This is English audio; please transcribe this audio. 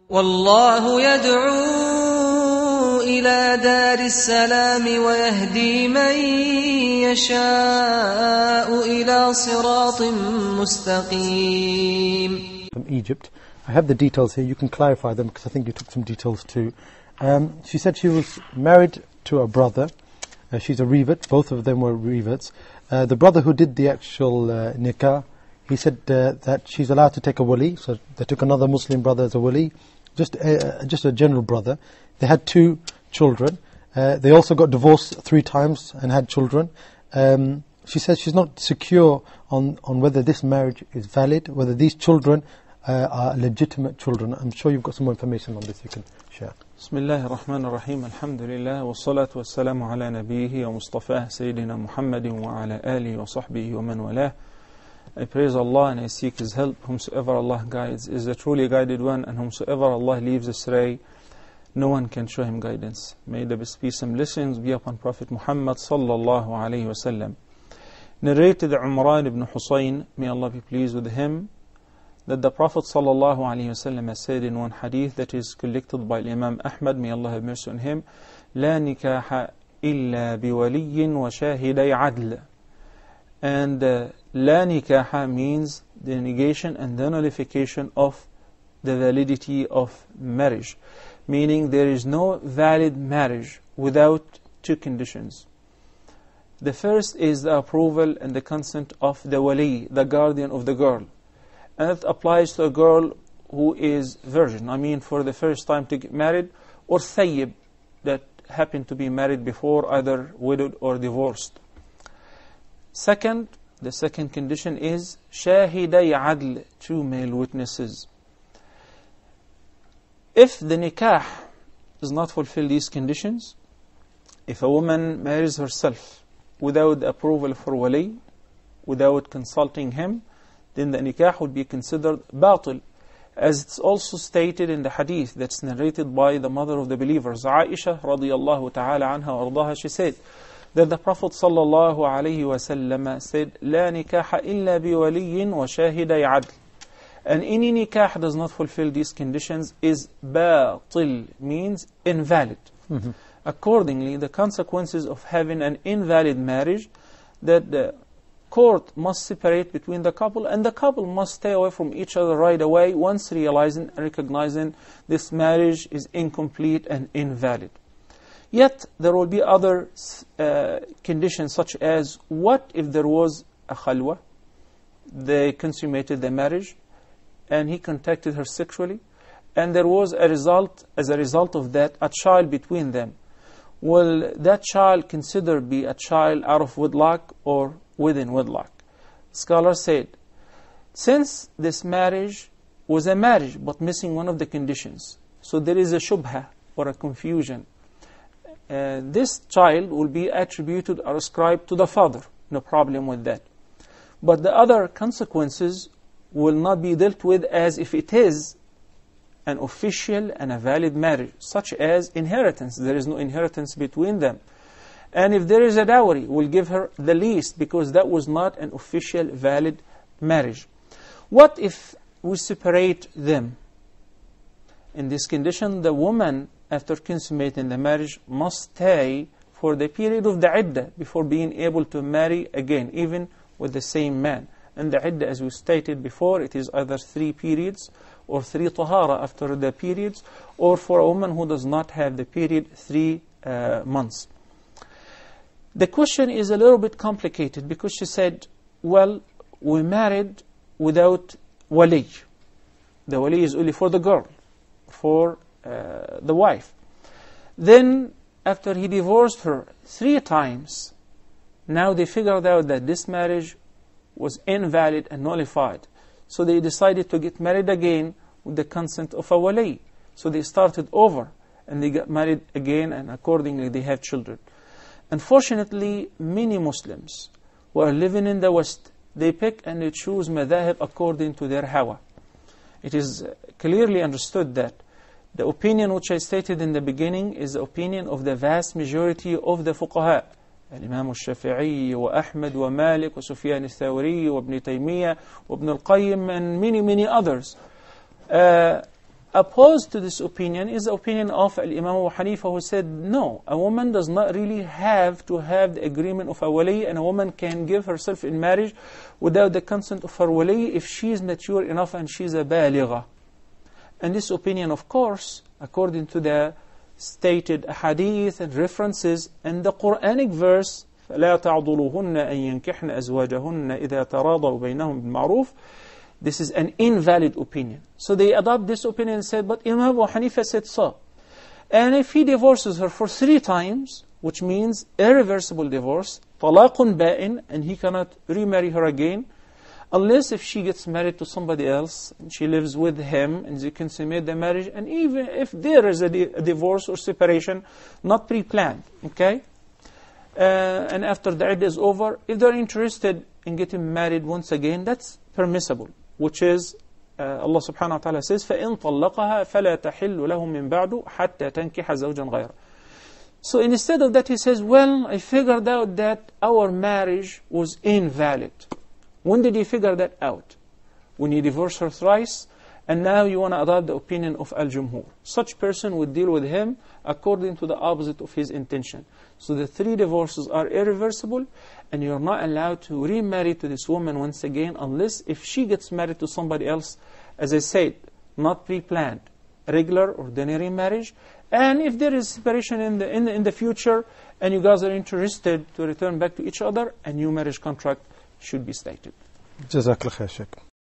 والله يدعو إلى دار السلام ويهدي من يشاء إلى صراط مستقيم. From Egypt. I have the details here. You can clarify them because I think you took some details too. She said she was married to a brother. She's a revert. Both of them were reverts. The brother who did the actual nikah, he said that she's allowed to take a wali. So they took another Muslim brother as a wali. Just a general brother. They had 2 children. They also got divorced 3 times and had children. She says she's not secure on whether this marriage is valid, whether these children are legitimate children. I'm sure you've got some more information on this you can share. Bismillahir Rahmanir Rahim. Alhamdulillah wa salatu wa salamu ala nabiyhi wa mustafah Sayyidina Muhammadin wa ala alihi wa sahbihi wa man walah. I praise Allah and I seek His help. Whomsoever Allah guides is the truly guided one, and whomsoever Allah leaves astray, no one can show him guidance. May the best peace and blessings be upon Prophet Muhammad sallallahu alayhi wa sallam. Narrated Umran ibn Husayn, may Allah be pleased with him, that the Prophet sallallahu alayhi wa sallam has said in one hadith that is collected by Imam Ahmad, may Allah have mercy on him, لا نكاح إلا بولي وشاهدي عدل. And la nikaha means the negation and the nullification of the validity of marriage. Meaning there is no valid marriage without 2 conditions. The first is the approval and the consent of the wali, the guardian of the girl. And it applies to a girl who is virgin. I mean for the first time to get married, or thayyib, that happened to be married before, either widowed or divorced. Second, the second condition is shahiday adl, 2 male witnesses. If the nikah does not fulfill these conditions, if a woman marries herself without the approval of her wali, without consulting him, then the nikah would be considered batil. As it's also stated in the hadith that's narrated by the mother of the believers, Aisha radiyallahu ta'ala anha ardaha, she said that the Prophet sallallahu alayhi wa sallam said, لا نكاح إلا بولي وشاهدي عدل. And any nikah does not fulfill these conditions is batil, means invalid. Accordingly, the consequences of having an invalid marriage, that the court must separate between the couple, and the couple must stay away from each other right away once realizing and recognizing this marriage is incomplete and invalid. Yet there will be other conditions, such as what if there was a khalwa, they consummated the marriage and he contacted her sexually, and there was a result, as a result of that, a child between them. Will that child considered be a child out of wedlock or within wedlock? Scholars said, since this marriage was a marriage but missing one of the conditions, so there is a shubha or a confusion, this child will be attributed or ascribed to the father. No problem with that. But the other consequences will not be dealt with as if it is an official and a valid marriage, such as inheritance. There is no inheritance between them. And if there is a dowry, we'll give her the least, because that was not an official valid marriage. What if we separate them? In this condition, the woman, after consummating the marriage, must stay for the period of the iddah before being able to marry again, even with the same man. And the iddah, as we stated before, it is either 3 periods or 3 tahara after the periods, or for a woman who does not have the period, 3 months. The question is a little bit complicated, because she said, well, we married without wali. The wali is only for the girl, for the wife. Then after he divorced her 3 times, now they figured out that this marriage was invalid and nullified. So they decided to get married again with the consent of a wali. So they started over and they got married again, and accordingly they have children. Unfortunately, many Muslims who are living in the West, they pick and they choose madhahib according to their hawa. It is clearly understood that the opinion which I stated in the beginning is the opinion of the vast majority of the fuqaha. Imam al-Shafi'i, wa Ahmad, wa Malik, wa Sufyan al-Thawri, wa Ibn Taymiyyah, wa Ibn al-Qayyim, and many, many others. opposed to this opinion is the opinion of Imam Abu Hanifa, who said, no, a woman does not really have to have the agreement of a wali, and a woman can give herself in marriage without the consent of her wali if she is mature enough and she is a baligha. And this opinion, of course, according to the stated hadith and references and the Quranic verse, فَلَا تَعْضُلُهُنَّ أَن يَنْكِحْنَ أَزْوَاجَهُنَّ إِذَا تَرَاضَوْا بَيْنَهُمْ بِالْمَعْرُوفِ. This is an invalid opinion. So they adopt this opinion and said, but Imam Abu Hanifa said so. And if he divorces her for 3 times, which means irreversible divorce, talaqun ba'in, and he cannot remarry her again, unless if she gets married to somebody else, and she lives with him, and they consummate the marriage, and even if there is a divorce or separation, not pre-planned, okay? And after the iddah is over, if they're interested in getting married once again, that's permissible. Which is, Allah subhanahu wa ta'ala says, فَإِن طَلَّقَهَا فَلَا تَحِلُّ لَهُ مِن بَعْدُ حَتَّى تَنْكِحَ زَوْجًا غَيْرًا. So instead of that, he says, well, I figured out that our marriage was invalid. When did he figure that out? When he divorced her thrice, and now you want to adopt the opinion of al-jumhur. Such person would deal with him according to the opposite of his intention. So the 3 divorces are irreversible, and you're not allowed to remarry to this woman once again unless if she gets married to somebody else, as I said, not pre-planned, regular ordinary marriage. And if there is separation in the future, and you guys are interested to return back to each other, a new marriage contract should be stated. Jazakallah khair, Sheikh.